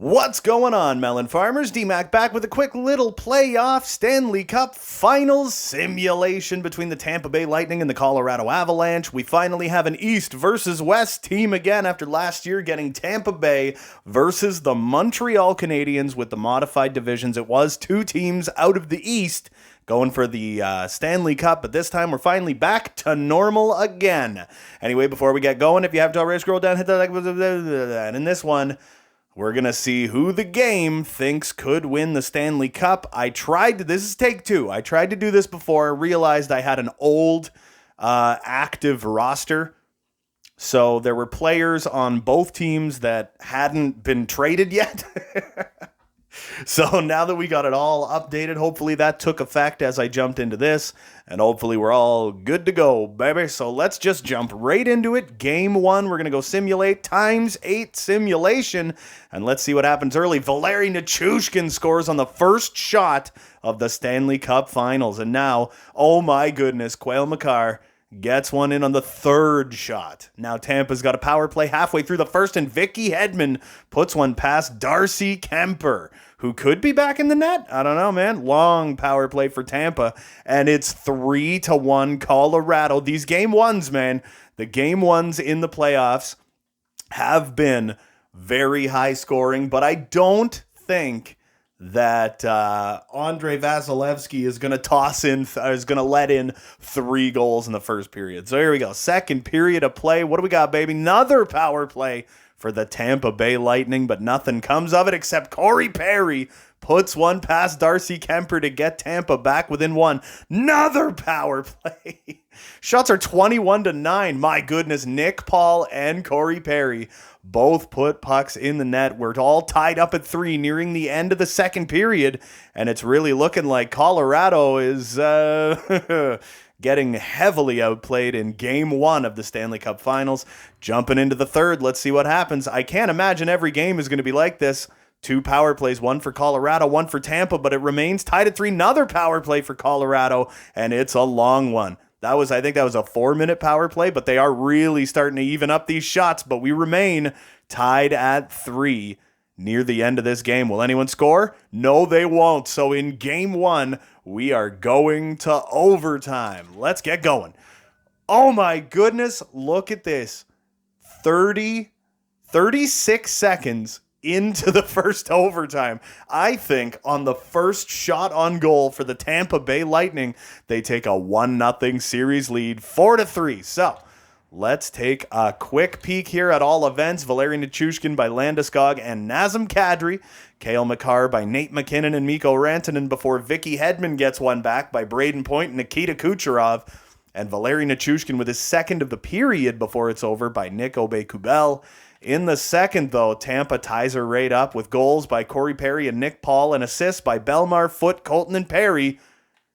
What's going on, melon farmers? D-Mac back with a quick little playoff Stanley Cup Finals simulation between the Tampa Bay Lightning and the Colorado Avalanche. We finally have an East versus West team again after last year getting Tampa Bay versus the Montreal Canadiens with the modified divisions. It was two teams out of the East going for the Stanley Cup, but this time we're finally back to normal again. Anyway, before we get going, if you haven't already, scroll down, hit the like, and in this one, we're going to see who the game thinks could win the Stanley Cup. This is take two. I tried to do this before, realized I had an old active roster. So there were players on both teams that hadn't been traded yet. So now that we got it all updated, hopefully that took effect as I jumped into this, and hopefully we're all good to go, baby. So let's just jump right into it. Game one, we're going to go simulate ×8 simulation, and let's see what happens early. Valeri Nichushkin scores on the first shot of the Stanley Cup Finals, and now, oh my goodness, Quail Makar gets one in on the third shot. Now Tampa's got a power play halfway through the first, and Vicky Hedman puts one past Darcy Kemper, who could be back in the net. I don't know, man. Long power play for Tampa, and it's 3-1 Colorado. These game ones, man, the game ones in the playoffs have been very high scoring, but I don't think that Andrei Vasilevsky is going to let in 3 goals in the first period. So here we go. Second period of play. What do we got, baby? Another power play for the Tampa Bay Lightning, but nothing comes of it except Corey Perry puts one past Darcy Kemper to get Tampa back within one. Another power play. Shots are 21-9. My goodness, Nick Paul and Corey Perry both put pucks in the net. We're all tied up at 3 nearing the end of the second period, and it's really looking like Colorado is getting heavily outplayed in game one of the Stanley Cup Finals. Jumping into the third, let's see what happens. I can't imagine every game is going to be like this. 2 power plays, one for Colorado, one for Tampa, but it remains tied at 3. Another power play for Colorado, and it's a long one. I think that was a 4-minute power play, but they are really starting to even up these shots, but we remain tied at 3 near the end of this game. Will anyone score? No, they won't. So in game one, we are going to overtime. Let's get going. Oh my goodness, look at this. 36 seconds into the first overtime. I think on the first shot on goal for the Tampa Bay Lightning, they take a 1-0 series lead, 4-3. So let's take a quick peek here at all events. Valeri Nichushkin by Landeskog and Nazem Kadri. Cale Makar by Nate McKinnon and Mikko Rantanen before Vicky Hedman gets one back by Braden Point and Nikita Kucherov. And Valeri Nichushkin with his second of the period before it's over by Nick Aube-Kubel. In the second, though, Tampa ties her right up with goals by Corey Perry and Nick Paul and assists by Belmar, Foote, Colton, and Perry.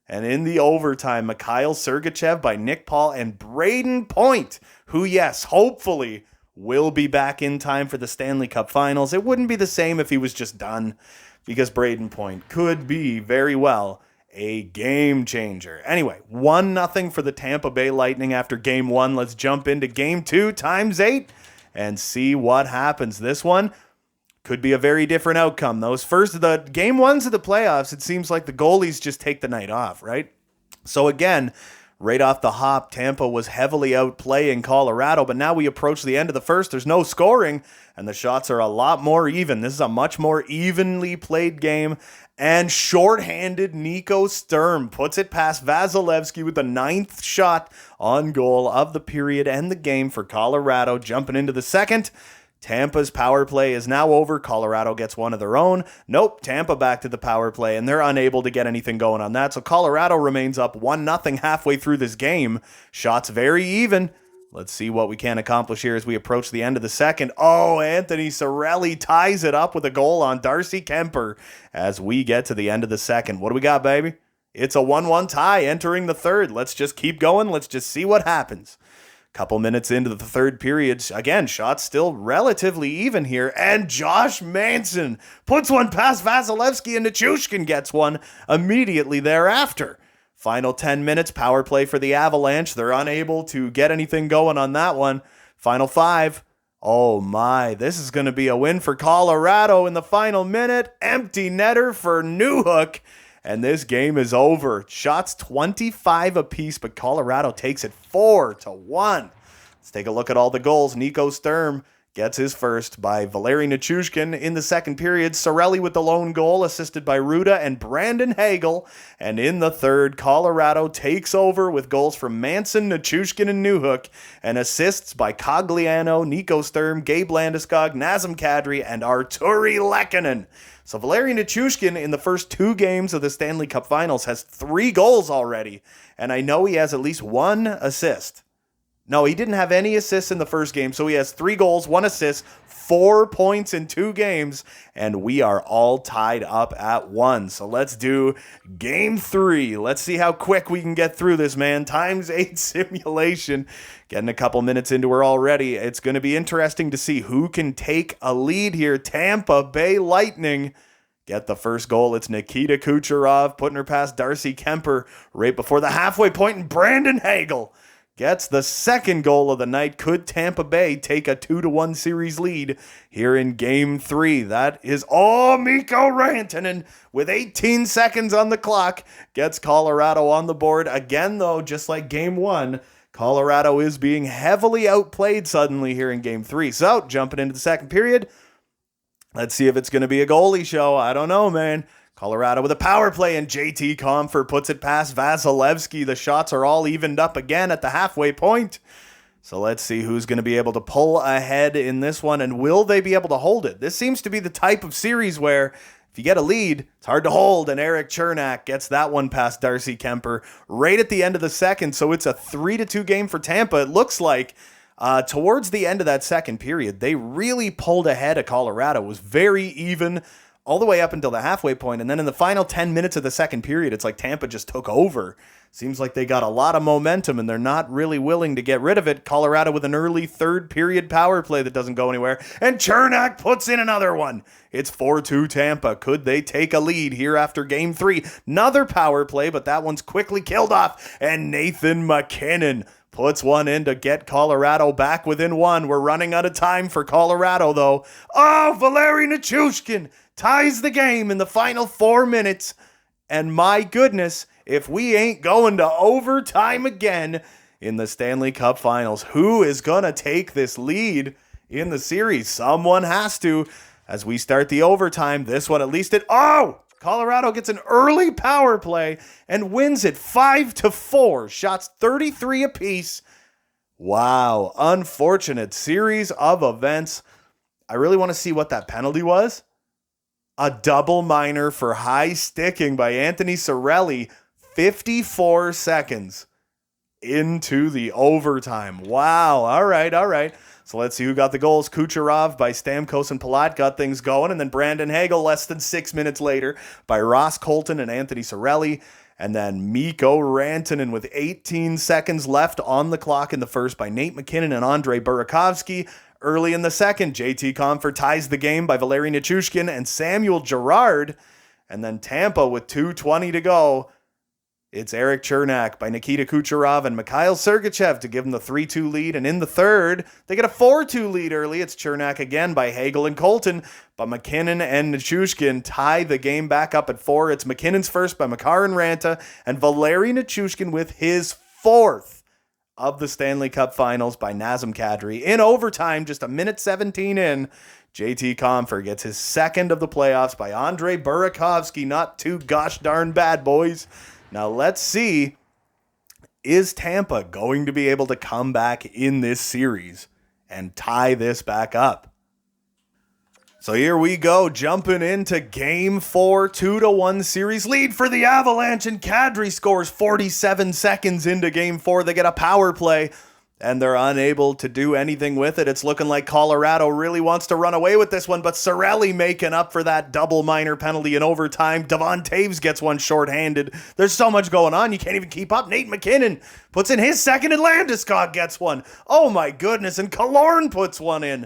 And in the overtime, Mikhail Sergachev by Nick Paul and Braden Point, who, yes, hopefully will be back in time for the Stanley Cup Finals. It wouldn't be the same if he was just done, because Braden Point could be very well a game changer. Anyway, 1-0 for the Tampa Bay Lightning after game one. Let's jump into game two ×8 and see what happens. This one could be a very different outcome. The game ones of the playoffs, it seems like the goalies just take the night off, right? So again, right off the hop, Tampa was heavily outplaying Colorado, but now we approach the end of the first. There's no scoring, and the shots are a lot more even. This is a much more evenly played game, and shorthanded Nico Sturm puts it past Vasilevsky with the 9th shot on goal of the period and the game for Colorado. Jumping into the second, Tampa's power play is now over. Colorado gets one of their own. Nope, Tampa back to the power play, and they're unable to get anything going on that. So Colorado remains up 1-0 halfway through this game. Shots very even. Let's see what we can accomplish here as we approach the end of the second. Oh, Anthony Cirelli ties it up with a goal on Darcy Kemper as we get to the end of the second. What do we got, baby? It's a 1-1 tie entering the third. Let's just keep going. Let's just see what happens. Couple minutes into the third period, again, shots still relatively even here, and Josh Manson puts one past Vasilevsky, and Nichushkin gets one immediately thereafter. Final 10 minutes, power play for the Avalanche. They're unable to get anything going on that one. Final 5, Oh my, this is going to be a win for Colorado in the final minute. Empty netter for Newhook. And this game is over. Shots 25 apiece, but Colorado takes it 4-1. Let's take a look at all the goals. Nico Sturm gets his first by Valeri Nichushkin in the second period. Cirelli with the lone goal, assisted by Ruda and Brandon Hagel. And in the third, Colorado takes over with goals from Manson, Nichushkin, and Newhook, and assists by Cogliano, Nico Sturm, Gabe Landeskog, Nazem Kadri, and Arturi Lehkonen. So Valeri Nichushkin in the first 2 games of the Stanley Cup Finals has 3 goals already, and I know he has at least 1 assist. No, he didn't have any assists in the first game, so he has 3 goals, 1 assist, 4 points in 2 games, and we are all tied up at 1. So let's do game 3. Let's see how quick we can get through this, man. ×8 simulation. Getting a couple minutes into her already. It's going to be interesting to see who can take a lead here. Tampa Bay Lightning get the first goal. It's Nikita Kucherov putting her past Darcy Kemper right before the halfway point, and Brandon Hagel gets the second goal of the night. Could Tampa Bay take a 2-1 series lead here in game 3? That is Mikko Rantanen with 18 seconds on the clock. Gets Colorado on the board. Again, though, just like game 1, Colorado is being heavily outplayed suddenly here in game 3. So, jumping into the second period, let's see if it's going to be a goalie show. I don't know, man. Colorado with a power play, and JT Compher puts it past Vasilevsky. The shots are all evened up again at the halfway point. So let's see who's going to be able to pull ahead in this one, and will they be able to hold it? This seems to be the type of series where if you get a lead, it's hard to hold, and Eric Chernak gets that one past Darcy Kemper right at the end of the second. So it's a 3-2 game for Tampa. It looks like towards the end of that second period, they really pulled ahead of Colorado. It was very even all the way up until the halfway point, and then in the final 10 minutes of the second period, it's like Tampa just took over. Seems like they got a lot of momentum, and they're not really willing to get rid of it. Colorado with an early third period power play that doesn't go anywhere, and Chernak puts in another one. It's 4-2 Tampa. Could they take a lead here after game 3? Another power play, but that one's quickly killed off, and Nathan MacKinnon puts one in to get Colorado back within 1. We're running out of time for Colorado, though. Valeri Nichushkin ties the game in the final 4 minutes. And my goodness, if we ain't going to overtime again in the Stanley Cup Finals, who is going to take this lead in the series? Someone has to. As we start the overtime, this one at least Colorado gets an early power play and wins it 5-4. Shots 33 apiece. Wow, unfortunate series of events. I really want to see what that penalty was. A double minor for high sticking by Anthony Cirelli, 54 seconds into the overtime. Wow, all right. So let's see who got the goals. Kucherov by Stamkos and Palat got things going, and then Brandon Hagel less than 6 minutes later by Ross Colton and Anthony Cirelli. And then Mikko Rantanen with 18 seconds left on the clock in the first by Nate MacKinnon and Andrei Burakovsky. Early in the second, JT Compher ties the game by Valeri Nichushkin and Samuel Girard. And then Tampa with 2:20 to go. It's Eric Chernak by Nikita Kucherov and Mikhail Sergachev to give them the 3-2 lead. And in the third, they get a 4-2 lead early. It's Chernak again by Hagel and Colton. But MacKinnon and Nichushkin tie the game back up at 4. It's McKinnon's first by Makar and Ranta. And Valeri Nichushkin with his 4th of the Stanley Cup Finals by Nazem Kadri. In overtime, just a minute 17 in, JT Compher gets his 2nd of the playoffs by Andrei Burakovsky. Not too gosh darn bad, boys. Now let's see, is Tampa going to be able to come back in this series and tie this back up? So here we go, jumping into Game 4, 2-1 series lead for the Avalanche, and Kadri scores 47 seconds into Game 4. They get a power play, and they're unable to do anything with it. It's looking like Colorado really wants to run away with this one, but Cirelli making up for that double minor penalty in overtime. Devon Taves gets one shorthanded. There's so much going on, you can't even keep up. Nate MacKinnon puts in his 2nd, and Landeskog gets one. Oh my goodness, and Killorn puts one in.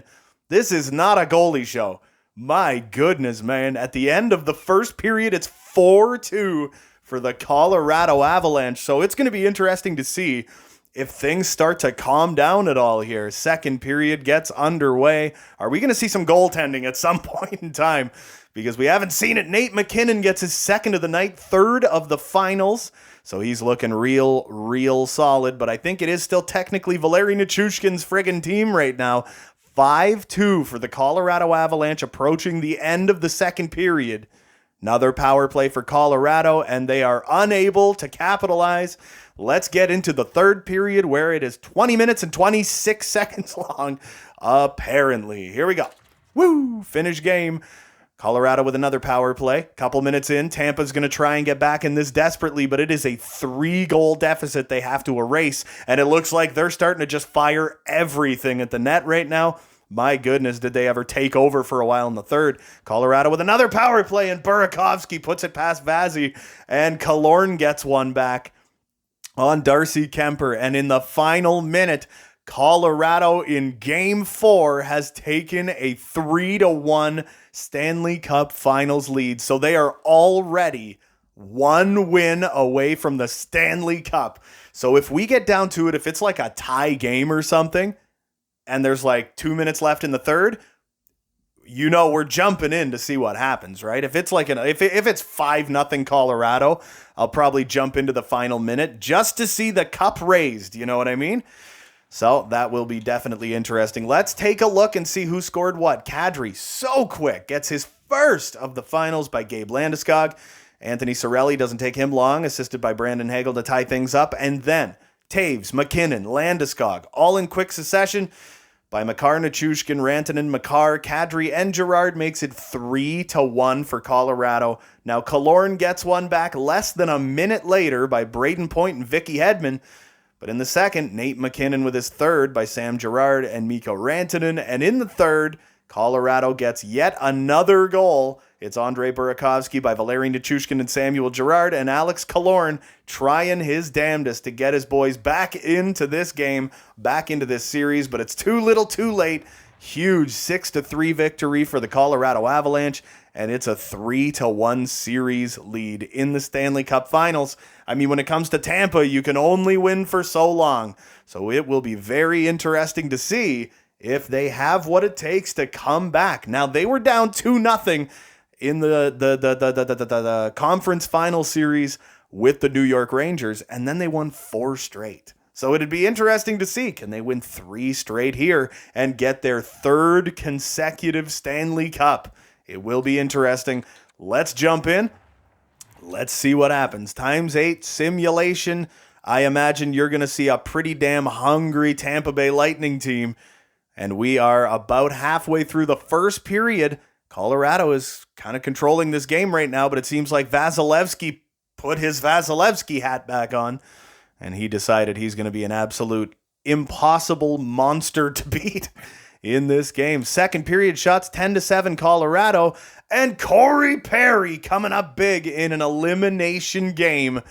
This is not a goalie show. My goodness, man. At the end of the first period, it's 4-2 for the Colorado Avalanche. So it's going to be interesting to see if things start to calm down at all here. Second period gets underway. Are we going to see some goaltending at some point in time? Because we haven't seen it. Nate McKinnon gets his second of the night, third of the finals. So he's looking real solid. But I think it is still technically Valeri Nichushkin's friggin' team right now. 5-2 for the Colorado Avalanche approaching the end of the second period. Another power play for Colorado, and they are unable to capitalize. Let's get into the third period where it is 20 minutes and 26 seconds long, apparently. Here we go. Woo! Finish game. Colorado with another power play. Couple minutes in, Tampa's going to try and get back in this desperately, but it is a 3-goal deficit they have to erase, and it looks like they're starting to just fire everything at the net right now. My goodness, did they ever take over for a while in the third. Colorado with another power play, and Burakovsky puts it past Vazzy, and Killorn gets one back on Darcy Kemper, and in the final minute, Colorado in Game 4 has taken a 3-1 Stanley Cup Finals lead. So they are already one win away from the Stanley Cup. So if we get down to it, if it's like a tie game or something, and there's like 2 minutes left in the third, you know we're jumping in to see what happens, right? If it's like if it's 5-0 Colorado, I'll probably jump into the final minute just to see the cup raised. You know what I mean? So that will be definitely interesting. Let's take a look and see who scored what. Kadri, so quick, gets his first of the finals by Gabe Landeskog. Anthony Cirelli, doesn't take him long, assisted by Brandon Hagel to tie things up. And then Taves, McKinnon, Landeskog, all in quick succession by Makar, Nichushkin, Rantanen, Makar, Kadri, and Girard makes it 3-1 for Colorado. Now Killorn gets one back less than a minute later by Braden Point and Vicky Hedman. But in the second, Nate McKinnon with his third by Sam Girard and Mikko Rantanen. And in the third, Colorado gets yet another goal. It's Andrei Burakovsky by Valeri Nichushkin and Samuel Girard. And Alex Killorn trying his damnedest to get his boys back into this game, back into this series. But it's too little too late. Huge 6-3 victory for the Colorado Avalanche. And it's a 3-1 series lead in the Stanley Cup Finals. I mean, when it comes to Tampa, you can only win for so long. So it will be very interesting to see if they have what it takes to come back. Now, they were down 2-0 in the conference final series with the New York Rangers, and then they won 4 straight. So it'd be interesting to see, can they win 3 straight here and get their 3rd consecutive Stanley Cup? It will be interesting. Let's jump in. Let's see what happens. ×8 simulation. I imagine you're going to see a pretty damn hungry Tampa Bay Lightning team. And we are about halfway through the first period. Colorado is kind of controlling this game right now, but it seems like Vasilevsky put his Vasilevsky hat back on. And he decided he's going to be an absolute impossible monster to beat in this game. Second period shots 10-7 Colorado, and Corey Perry coming up big in an elimination game.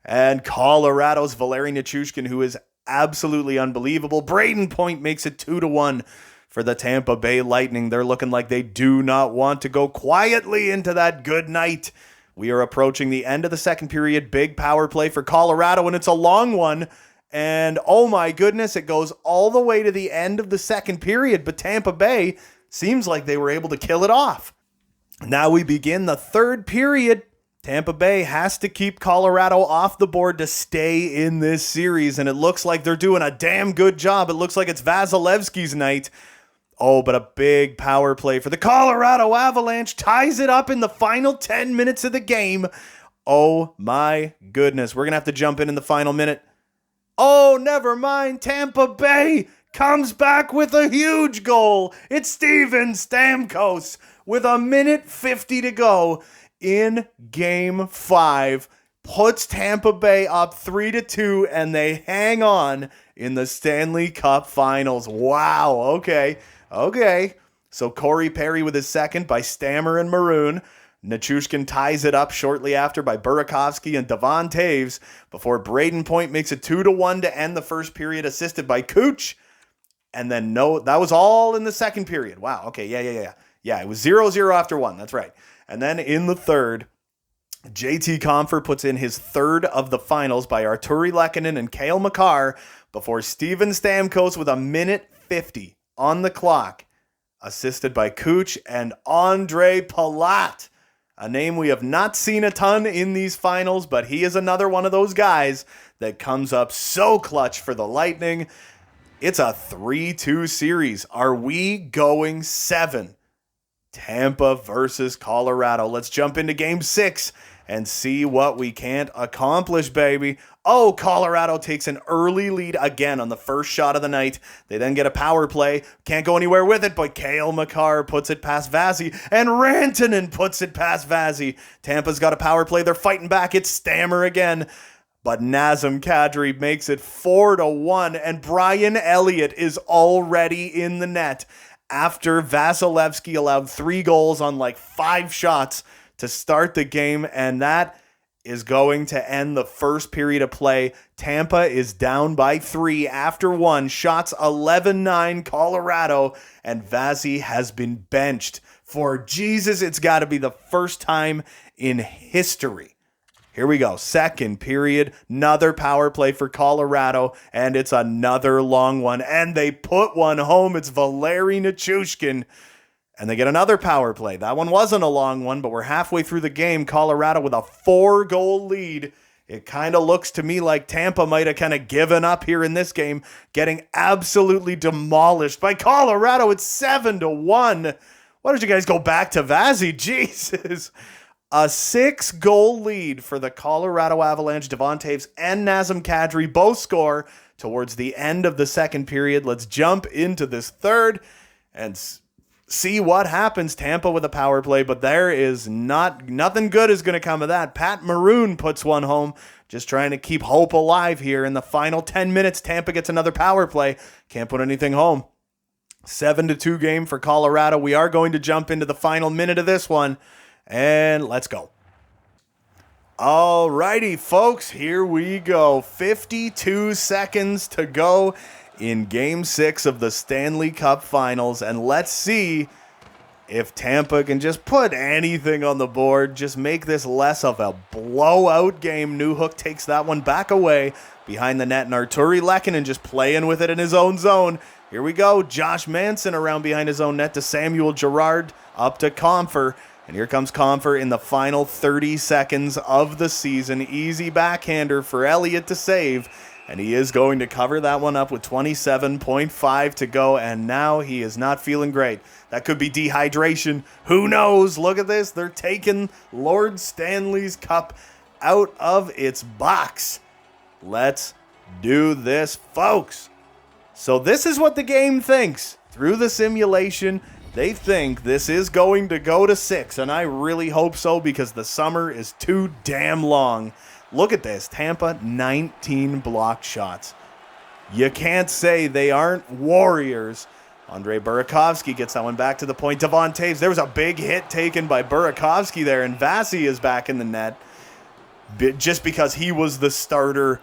And Colorado's Valeri Nichushkin, who is absolutely unbelievable. Braden Point makes it 2-1 for the Tampa Bay Lightning. They're looking like they do not want to go quietly into that good night. We are approaching the end of the second period. Big power play for Colorado, and it's a long one. And oh my goodness, it goes all the way to the end of the second period. But Tampa Bay seems like they were able to kill it off. Now we begin the third period. Tampa Bay has to keep Colorado off the board to stay in this series. And it looks like they're doing a damn good job. It looks like it's Vasilevsky's night. Oh, but a big power play for the Colorado Avalanche ties it up in the final 10 minutes of the game. Oh my goodness. We're going to have to jump in the final minute. Oh, never mind. Tampa Bay comes back with a huge goal. It's Steven Stamkos with 1:50 to go in Game 5. Puts Tampa Bay up 3-2, and they hang on in the Stanley Cup Finals. Wow, okay. So Corey Perry with his second by Stammer and Maroon. Nichushkin ties it up shortly after by Burakovsky and Devon Taves before Braden Point makes it 2-1 to end the first period, assisted by Cooch. And then that was all in the second period. Wow, okay, yeah. Yeah, it was 0-0 after one, that's right. And then in the third, JT Compher puts in his third of the finals by Arturi Lehkonen and Cale Makar before Steven Stamkos with 1:50 on the clock, assisted by Kuch and Andre Palat, a name we have not seen a ton in these finals, but he is another one of those guys that comes up so clutch for the Lightning. It's a 3-2 series. Are we going 7? Tampa versus Colorado. Let's jump into Game 6 and see what we can't accomplish, baby. Oh, Colorado takes an early lead again on the first shot of the night. They then get a power play. Can't go anywhere with it, but Cale Makar puts it past Vazzy, and Rantanen puts it past Vazzy. Tampa's got a power play. They're fighting back. It's Stammer again. But Nazem Kadri makes it 4-1, and Brian Elliott is already in the net after Vasilevsky allowed 3 goals on like 5 shots to start the game, and that is going to end the first period of play. Tampa is down by 3 after 1. Shots 11-9 Colorado, and Vazzy has been benched for, Jesus, it's got to be the first time in history. Here we go. Second period, another power play for Colorado, and it's another long one. And they put one home. It's Valeri Nichushkin, and they get another power play. That one wasn't a long one, but we're halfway through the game. Colorado with a 4-goal lead. It kind of looks to me like Tampa might have kind of given up here in this game, getting absolutely demolished by Colorado. It's 7-1. Why don't you guys go back to Vazzy? Jesus. A 6-goal lead for the Colorado Avalanche. Devon Toews and Nazem Kadri both score towards the end of the second period. Let's jump into this third and see what happens. Tampa with a power play, but there is nothing good is going to come of that. Pat Maroon puts one home, just trying to keep hope alive here. In the final 10 minutes, Tampa gets another power play. Can't put anything home. 7-2 game for Colorado. We are going to jump into the final minute of this one. And let's go. Alrighty, folks, here we go. 52 seconds to go in Game 6 of the Stanley Cup Finals. And let's see if Tampa can just put anything on the board, just make this less of a blowout game. Newhook takes that one back away behind the net, and Arturi Lehkonen just playing with it in his own zone. Here we go. Josh Manson around behind his own net to Samuel Girard, up to Compher. And here comes Compher in the final 30 seconds of the season. Easy backhander for Elliott to save. And he is going to cover that one up with 27.5 to go. And now he is not feeling great. That could be dehydration. Who knows? Look at this. They're taking Lord Stanley's Cup out of its box. Let's do this, folks. So this is what the game thinks. Through the simulation, they think this is going to go to 6, and I really hope so because the summer is too damn long. Look at this. Tampa, 19 blocked shots. You can't say they aren't warriors. Andrei Burakovsky gets that one back to the point. Devon Toews, there was a big hit taken by Burakovsky there, and Vazzy is back in the net just because he was the starter.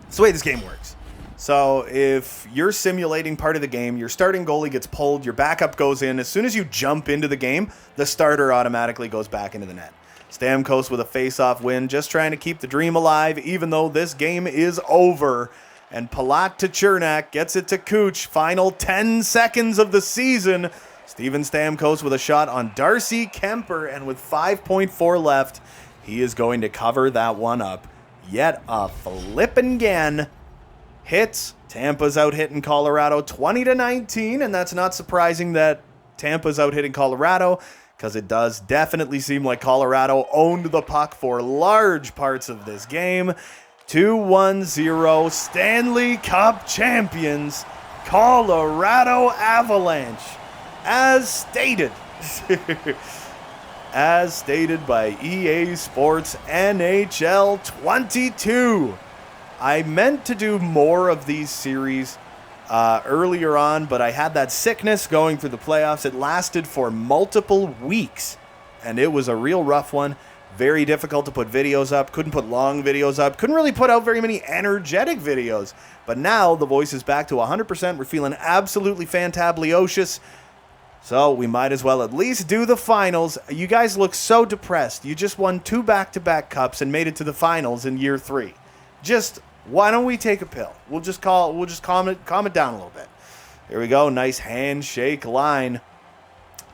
It's the way this game works. So if you're simulating part of the game, your starting goalie gets pulled, your backup goes in. As soon as you jump into the game, the starter automatically goes back into the net. Stamkos with a face-off win, just trying to keep the dream alive, even though this game is over. And Palat to Chernak gets it to Kuch. Final 10 seconds of the season. Steven Stamkos with a shot on Darcy Kemper, and with 5.4 left, he is going to cover that one up. Yet a flippin' again. Hits. Tampa's out hitting Colorado 20-19, and that's not surprising that Tampa's out hitting Colorado because it does definitely seem like Colorado owned the puck for large parts of this game. 2-1-0 Stanley Cup champions, Colorado Avalanche, as stated. As stated by EA Sports NHL 22. I meant to do more of these series earlier on, but I had that sickness going through the playoffs. It lasted for multiple weeks, and it was a real rough one. Very difficult to put videos up. Couldn't put long videos up. Couldn't really put out very many energetic videos. But now the voice is back to 100%. We're feeling absolutely fantablicious. So we might as well at least do the finals. You guys look so depressed. You just won 2 back-to-back cups and made it to the finals in year 3. Just why don't we take a pill? We'll just calm it down a little bit. Here we go. Nice handshake line.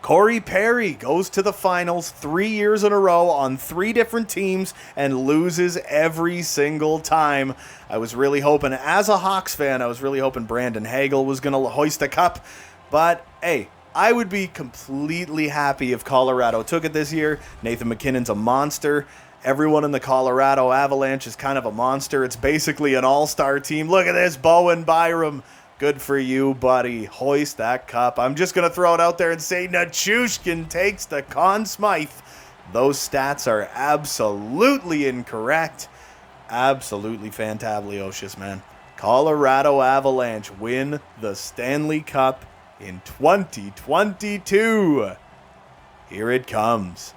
Corey Perry goes to the finals 3 years in a row on 3 different teams and loses every single time. I was really hoping, as a Hawks fan, I was really hoping Brandon Hagel was going to hoist a cup. But, hey, I would be completely happy if Colorado took it this year. Nathan MacKinnon's a monster. Everyone in the Colorado Avalanche is kind of a monster. It's basically an all-star team. Look at this, Bowen Byram. Good for you, buddy. Hoist that cup. I'm just going to throw it out there and say Nichushkin takes the Conn Smythe. Those stats are absolutely incorrect. Absolutely fantablicious, man. Colorado Avalanche win the Stanley Cup in 2022. Here it comes.